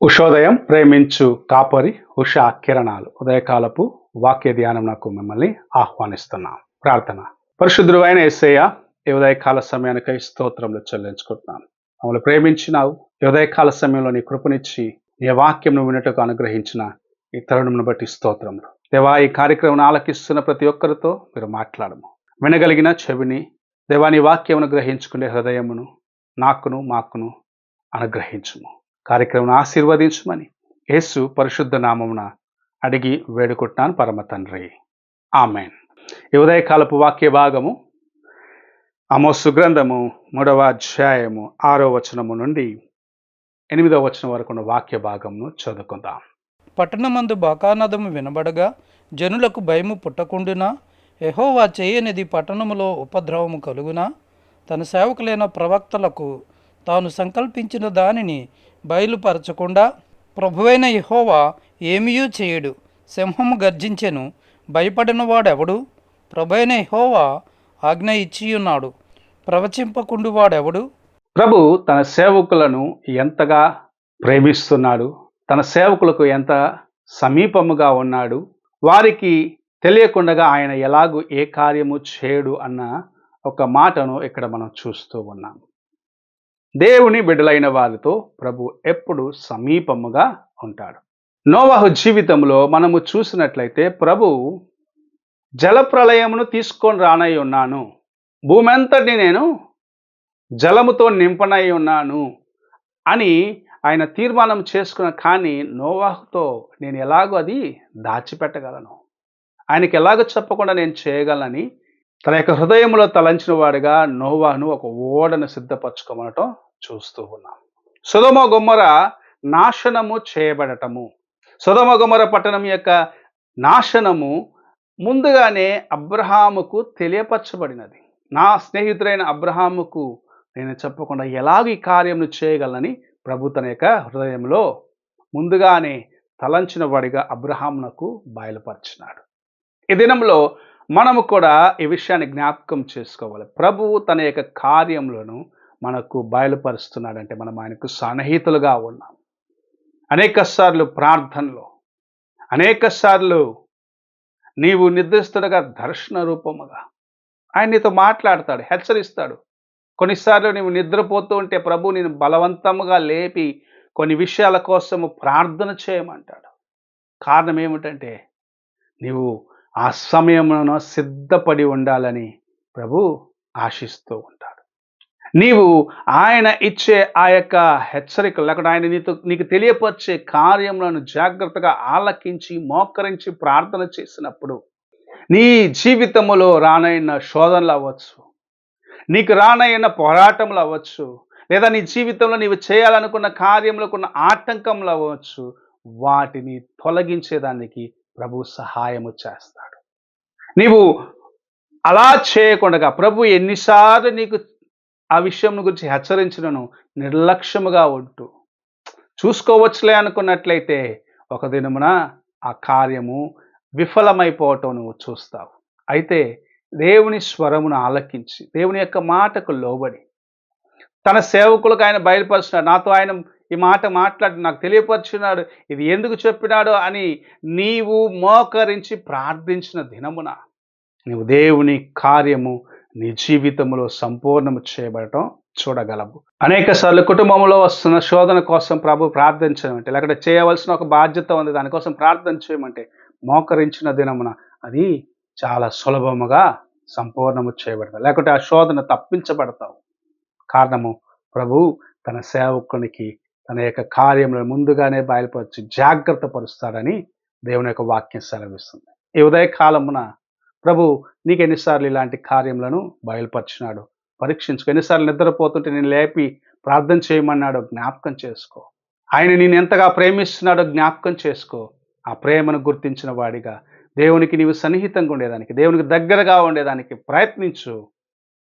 ఉషోదయం ప్రేమించు కాపరి ఉషా కిరణాలు ఉదయకాలపు వాక్య ధ్యానం నాకు మిమ్మల్ని ఆహ్వానిస్తున్నాం. ప్రార్థన. పరిశుద్ధుడు అయిన యేసయ్య, ఈ ఉదయకాల సమయానికై స్తోత్రములు చెల్లించుకుంటున్నాను. మమ్మల్ని ప్రేమించినావు. ఈ ఉదయకాల సమయంలో నీ కృపనిచ్చి నీ వాక్యం వినటకు అనుగ్రహించిన ఈ తరుణమును బట్టి స్తోత్రములు. దేవా, ఈ కార్యక్రమం ఆలకిస్తున్న ప్రతి ఒక్కరితో మీరు మాట్లాడము. వినగలిగిన చెవిని, దేవా నీ వాక్యమును గ్రహించుకునే హృదయమును నాకును మాకును అనుగ్రహించుము. కార్యక్రమం ఆశీర్వదించమని యేసు పరిశుద్ధ నామమున అడిగి వేడుకుంటున్నాను పరమ తండ్రి, ఆమెన్. ఈ ఉదయకాలపు వాక్య భాగము ఆమోసు గ్రంథము 3వ అధ్యాయము 6వ వచనము నుండి 8వ వచనం వరకు ఉన్న వాక్య భాగమును చదువుకుందాం. పట్టణమందు బాకానాదము వినబడగా జనులకు భయము పుట్టకుండునా, యెహోవా చేయనిది పట్టణములో ఉపద్రవము కలుగునా, తన సేవకులైన ప్రవక్తలకు తాను సంకల్పించిన దానిని బయలుపరచకుండా ప్రభువైన యెహోవా ఏమీయూ చేయడు. సింహము గర్జించెను, భయపడిన వాడెవడు? ప్రభువైన యెహోవా ఆజ్ఞ ఇచ్చియున్నాడు, ప్రవచింపకుండు వాడెవడు? ప్రభు తన సేవకులను ఎంతగా ప్రేమిస్తున్నాడు, తన సేవకులకు ఎంత సమీపముగా ఉన్నాడు, వారికి తెలియకుండా ఆయన ఎలాగూ ఏ కార్యము చేయడు అన్న ఒక మాటను ఇక్కడ మనం చూస్తూ ఉన్నాం. దేవుని బిడ్డలైన వారితో ప్రభు ఎప్పుడు సమీపముగా ఉంటాడు. నోవహు జీవితంలో మనము చూసినట్లయితే ప్రభు జలప్రళయమును తీసుకొని రానై ఉన్నాను, భూమి అంతటిని నేను జలముతో నింపనై ఉన్నాను అని ఆయన తీర్మానం చేసుకున్న. కానీ నోవహుతో నేను ఎలాగో అది దాచిపెట్టగలను, ఆయనకి ఎలాగో చెప్పకుండా నేను చేయగలనని తన యొక్క హృదయంలో తలంచిన వాడిగా నోవహును ఒక ఓడను సిద్ధపరచుకోమనటం చూస్తూ ఉన్నాం. సొదొమ గొమొర నాశనము చేయబడటము, సొదొమ గొమొర పట్టణం యొక్క నాశనము ముందుగానే అబ్రహాముకు తెలియపరచబడినది. నా స్నేహితుడైన అబ్రహాముకు నేను చెప్పకుండా ఎలాగ ఈ కార్యమును చేయగలనని ప్రభు తన యొక్క హృదయంలో ముందుగానే తలంచిన వాడిగా అబ్రహామునకు బయలుపరిచినాడు. ఈ దినంలో మనము కూడా ఈ విషయాన్ని జ్ఞాపకం చేసుకోవాలి. ప్రభువు తన యొక్క కార్యములను మనకు బయలుపరుస్తున్నాడంటే మనం ఆయనకు సన్నిహితులుగా ఉన్నాం. అనేక సార్లు ప్రార్థనలో, అనేక సార్లు నీవు నిద్రిస్తుండగా దర్శన రూపముగా ఆయన నీతో మాట్లాడతాడు, హెచ్చరిస్తాడు. కొన్నిసార్లు నీవు నిద్రపోతూ ఉంటే ప్రభు నేను బలవంతముగా లేపి కొన్ని విషయాల కోసము ప్రార్థన చేయమంటాడు. కారణం ఏమిటంటే నీవు ఆ సమయంలో సిద్ధపడి ఉండాలని ప్రభు ఆశిస్తూ ఉంటాడు. నీవు ఆయన ఇచ్చే ఆ యొక్క హెచ్చరికలు లేకపోతే ఆయన నీకు తెలియపరిచే కార్యములను జాగ్రత్తగా ఆలకించి మోకరించి ప్రార్థన చేసినప్పుడు నీ జీవితంలో రానైన శోధనలు అవ్వచ్చు, నీకు రానైన పోరాటములు అవ్వచ్చు, లేదా నీ జీవితంలో నీవు చేయాలనుకున్న కార్యములకు ఉన్న ఆటంకములు అవ్వచ్చు, వాటిని తొలగించేదానికి ప్రభు సహాయము చేస్తాడు. నీవు అలా చేయకుండా ప్రభు ఎన్నిసార్లు నీకు ఆ విషయం గురించి హెచ్చరించినను నిర్లక్ష్యముగా ఉంటూ చూసుకోవచ్చులే అనుకున్నట్లయితే ఒక దినమున ఆ కార్యము విఫలమైపోవటం నువ్వు చూస్తావు. అయితే దేవుని స్వరమును ఆలకించి దేవుని యొక్క మాటకు లోబడి తన సేవకులకు ఆయన బయలుపరుచున్నాడు. నాతో ఆయన ఈ మాట మాట్లాడి నాకు తెలియపరుచున్నాడు, ఇది ఎందుకు చెప్పినాడో అని నీవు మోకరించి ప్రార్థించిన దినమున నీవు దేవుని కార్యము నీ జీవితంలో సంపూర్ణము చేయబడటం చూడగలవు. అనేక సార్లు కుటుంబంలో వస్తున్న శోధన కోసం ప్రభు ప్రార్థించమంటే, లేకపోతే చేయవలసిన ఒక బాధ్యత ఉంది దానికోసం ప్రార్థన చేయమంటే మోకరించిన దినమున అది చాలా సులభముగా సంపూర్ణము చేయబడతావు, లేకపోతే ఆ శోధన తప్పించబడతావు. కారణము ప్రభు తన సేవకునికి తన యొక్క కార్యములను ముందుగానే బయలుపరిచి జాగ్రత్త పరుస్తాడని దేవుని యొక్క వాక్యం సెలవిస్తుంది. ఈ ఉదయకాలమున ప్రభు నీకు ఎన్నిసార్లు ఇలాంటి కార్యములను బయలుపరిచినాడు పరీక్షించుకో. ఎన్నిసార్లు నిద్రపోతుంటే నేను లేపి ప్రార్థన చేయమన్నాడో జ్ఞాపకం చేసుకో. ఆయన నేను ఎంతగా ప్రేమిస్తున్నాడో జ్ఞాపకం చేసుకో. ఆ ప్రేమను గుర్తించిన వాడిగా దేవునికి నీవు సన్నిహితంగా ఉండేదానికి, దేవునికి దగ్గరగా ఉండేదానికి ప్రయత్నించు.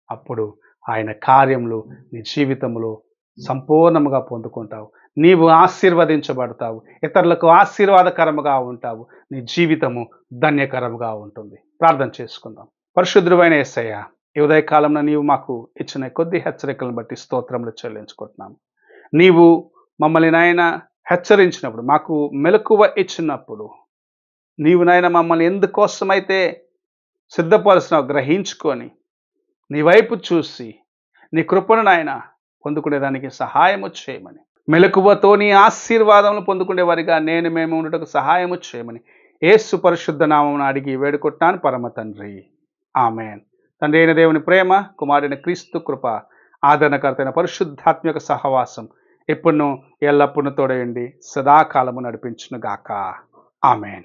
అప్పుడు ఆయన కార్యములు నీ జీవితంలో సంపూర్ణముగా పొందుకుంటావు. నీవు ఆశీర్వదించబడతావు, ఇతరులకు ఆశీర్వాదకరముగా ఉంటావు, నీ జీవితము ధన్యకరముగా ఉంటుంది. ప్రార్థన చేసుకుందాం. పరిశుద్ధుడైన యేసయ్య, ఈ ఉదయకాలంలో నీవు మాకు ఇచ్చిన కొద్ది హెచ్చరికలను బట్టి స్తోత్రములు చెల్లించుకుంటున్నాము. నీవు మమ్మల్ని నాయన హెచ్చరించినప్పుడు, మాకు మెలకువ ఇచ్చినప్పుడు, నీవు నాయన మమ్మల్ని ఎందుకోసమైతే సిద్ధపరుస్తున్నావు గ్రహించుకొని నీ వైపు చూసి నీ కృపను నాయన పొందుకునేదానికి సహాయము చేయమని, మెలకువతో నీ ఆశీర్వాదములు పొందుకునేవారిగా మేము ఉండటకు సహాయము చేయమని యేసు పరిశుద్ధ నామమున అడిగి వేడుకుంటున్నాను పరమ తండ్రి. ఆమెన్. తండ్రి అయిన దేవుని ప్రేమ, కుమారుని క్రీస్తు కృప, ఆదరణకర్తైన పరిశుద్ధాత్మక సహవాసం ఎప్పుడునూ ఎల్లప్పుడూ తోడయండి సదాకాలము నడిపించునుగాక. ఆమెన్.